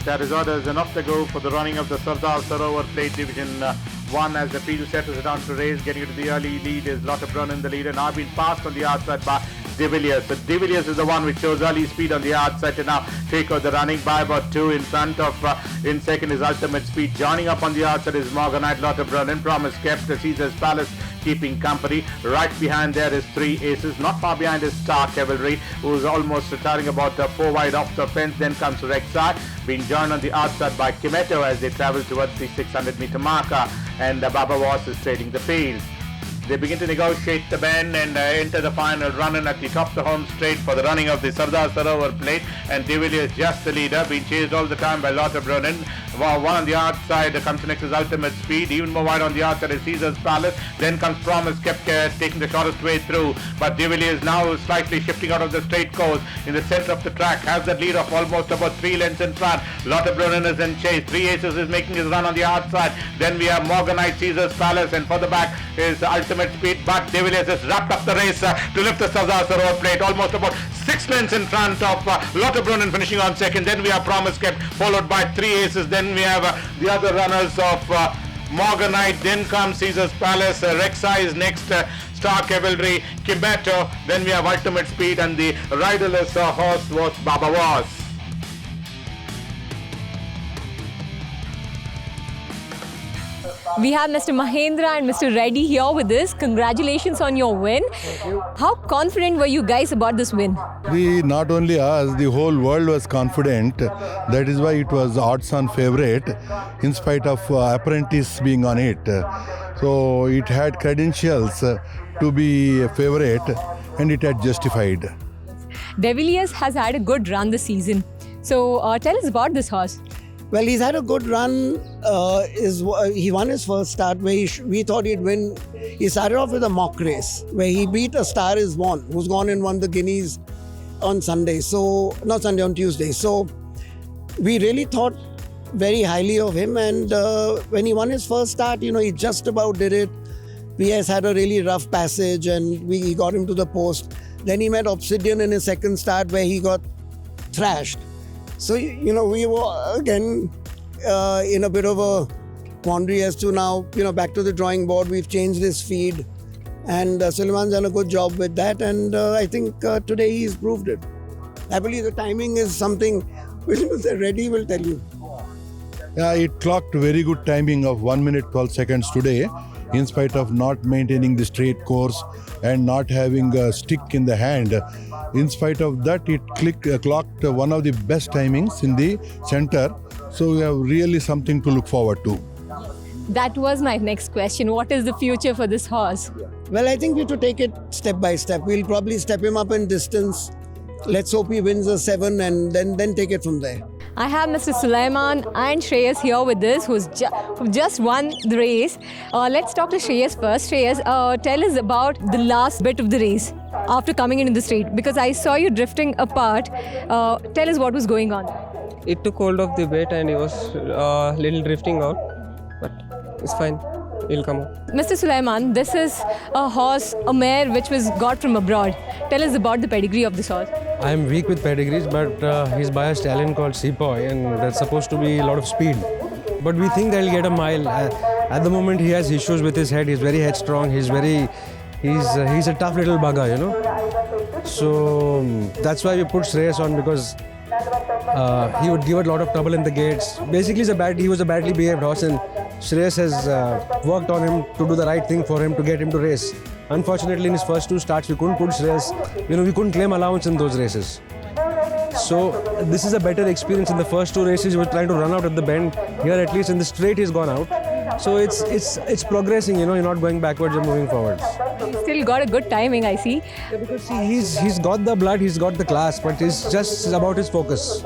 at his orders and off they go for the running of the Sardar Sarovar Plate Division 1 as the field settles down to race. Getting into the early lead is Lauterbrunnen in the lead and now been passed on the outside by De Villiers. So De Villiers is the one which shows early speed on the outside to now take over the running by about 2 in front of in second is Ultimate Speed. Joining up on the outside is Morganite, Lauterbrunnen, Promise Kept, Caesar's Palace keeping company. Right behind there is 3 aces. Not far behind is Star Cavalry, who is almost retiring about 4 wide off the fence. Then comes Rek'Sai, being joined on the outside by Kimetto as they travel towards the 600 meter marker, and Baba Was is trading the field. They begin to negotiate the bend and enter the final run-in at the top of the home straight for the running of the Sardar Sarovar Plate, and De Villiers just the leader, being chased all the time by Lauterbrunnen. One on the outside comes next is Ultimate Speed, even more wide on the outside is Caesar's Palace. Then comes Promise Kept taking the shortest way through, but De Villiers now slightly shifting out of the straight course in the center of the track, has that lead of almost about 3 lengths in front. Lauterbrunnen is in chase, 3 aces is making his run on the outside. Then we have Morganite, Caesar's Palace, and further back is Ultimate Speed, but De Villiers has wrapped up the race to lift the Sardar Sarovar Plate almost about 6 lengths in front of Lauterbrunnen finishing on second. Then we have Promise Kept followed by 3 aces. Then we have the other runners of Morganite. Then comes Caesar's Palace. Rek'Sai is next. Star Cavalry, Kimetto. Then we have Ultimate Speed, and the riderless horse was Baba Was. We have Mr. Mahendra and Mr. Reddy here with us. Congratulations on your win. Thank you. How confident were you guys about this win? Not only us, the whole world was confident. That is why it was odds-on favorite, in spite of Apprentice being on it. So it had credentials to be a favorite, and it had justified. De Villiers has had a good run this season. So tell us about this horse. Well, he's had a good run. He won his first start where we thought he'd win. He started off with a mock race where he beat a Star Is Won, who's gone and won the Guineas on Sunday. So, not Sunday, on Tuesday. So, we really thought very highly of him. And when he won his first start, he just about did it. VS had a really rough passage and we got him to the post. Then he met Obsidian in his second start where he got thrashed. So, we were again in a bit of a quandary as to now, back to the drawing board. We've changed his feed and Suleiman's done a good job with that. And I think today he's proved it. I believe the timing is something which Mr. Reddy will tell you. Yeah, it clocked very good timing of 1 minute 12 seconds today, in spite of not maintaining the straight course and not having a stick in the hand. In spite of that, it clocked one of the best timings in the center. So we have really something to look forward to. That was my next question. What is the future for this horse? Well, I think we have to take it step by step. We'll probably step him up in distance. Let's hope he wins a 7 and then take it from there. I have Mr. Sulaiman and Shreyas here with us, who just won the race. Let's talk to Shreyas first. Shreyas, tell us about the last bit of the race after coming into the straight, because I saw you drifting apart. Tell us what was going on. It took hold of the bait and he was little drifting out, but it's fine. He'll come out. Mr. Sulaiman, this is a horse, a mare which was got from abroad. Tell us about the pedigree of this horse. I am weak with pedigrees, but he's by a stallion called Sepoy, and that's supposed to be a lot of speed. But we think that he'll get a mile. At the moment, he has issues with his head. He's very headstrong. He's a tough little bugger, So that's why we put Shreyas on, because he would give a lot of trouble in the gates. Basically, he was a badly behaved horse, and Shreyas has worked on him to do the right thing for him to get him to race. Unfortunately, in his first 2 starts, we couldn't put Shreyas. We couldn't claim allowance in those races. So this is a better experience. In the first 2 races, he was trying to run out at the bend. Here, at least in the straight, he's gone out. So it's progressing. You're not going backwards, you're moving forwards. Still got a good timing, I see. Yeah, because he's got the blood, he's got the class, but it's just about his focus.